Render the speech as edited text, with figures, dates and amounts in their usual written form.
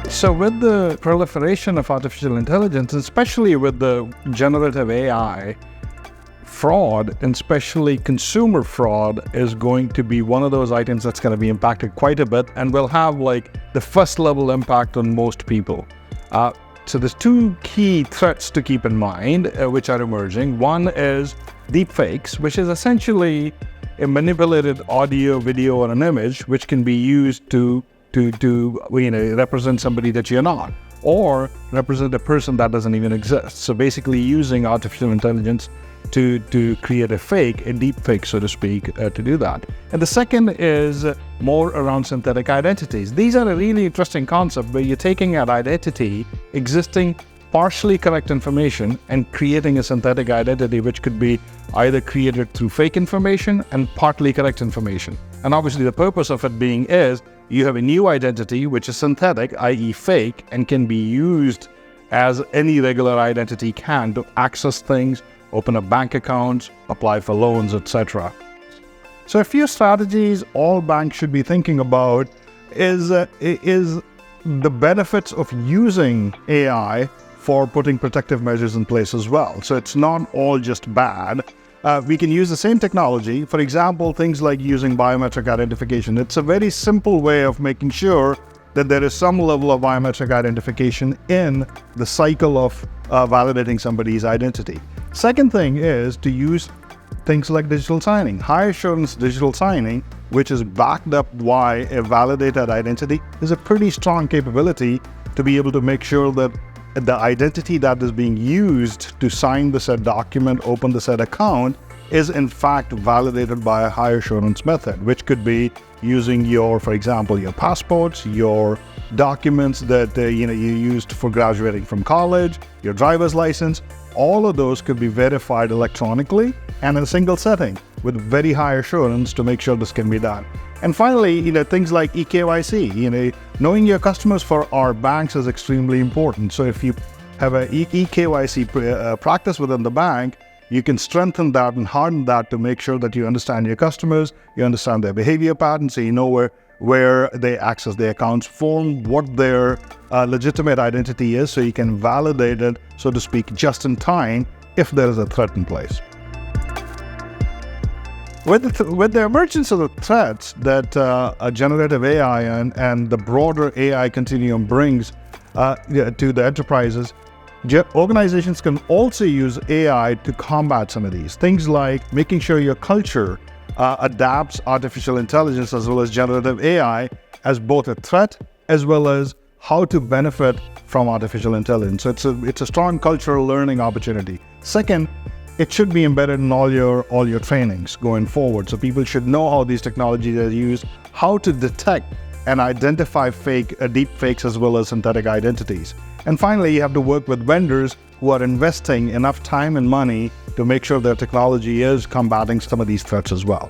So with the proliferation of artificial intelligence, especially with the generative AI, fraud, and especially consumer fraud, is going to be one of those items that's going to be impacted quite a bit and will have like the first level impact on most people. So there's two key threats to keep in mind, which are emerging. One is deepfakes, which is essentially a manipulated audio, video, or an image, which can be used to represent somebody that you're not, or represent a person that doesn't even exist. So basically using artificial intelligence to create a fake, a deep fake, so to speak, to do that. And the second is more around synthetic identities. These are a really interesting concept where you're taking an identity, existing partially correct information, and creating a synthetic identity which could be either created through fake information and partly correct information. And obviously the purpose of it being is you have a new identity which is synthetic, i.e. fake, and can be used as any regular identity can to access things, open up bank accounts, apply for loans, etc. So a few strategies all banks should be thinking about is the benefits of using AI for putting protective measures in place as well. So it's not all just bad. We can use the same technology, for example, things like using biometric identification. It's a very simple way of making sure that there is some level of biometric identification in the cycle of validating somebody's identity. Second thing is to use things like digital signing. High assurance digital signing, which is backed up by a validated identity, is a pretty strong capability to be able to make sure that the identity that is being used to sign the said document, open the said account, is in fact validated by a high assurance method, which could be using your, for example, your passports, your documents that you used for graduating from college, your driver's license. All of those could be verified electronically and in a single setting with very high assurance to make sure this can be done. And finally, things like eKYC. Knowing your customers for our banks is extremely important. So if you have a eKYC practice within the bank, you can strengthen that and harden that to make sure that you understand your customers, you understand their behavior patterns, so you know where they access their accounts from, what their legitimate identity is, so you can validate it, so to speak, just in time if there is a threat in place. With the emergence of the threats that generative AI and the broader AI continuum brings to the enterprises, organizations can also use AI to combat some of these. Things like making sure your culture adapts artificial intelligence as well as generative AI as both a threat as well as how to benefit from artificial intelligence. So it's a strong cultural learning opportunity. Second, it should be embedded in all your trainings going forward. So people should know how these technologies are used, how to detect and identify deep fakes as well as synthetic identities. And finally, you have to work with vendors who are investing enough time and money to make sure their technology is combating some of these threats as well.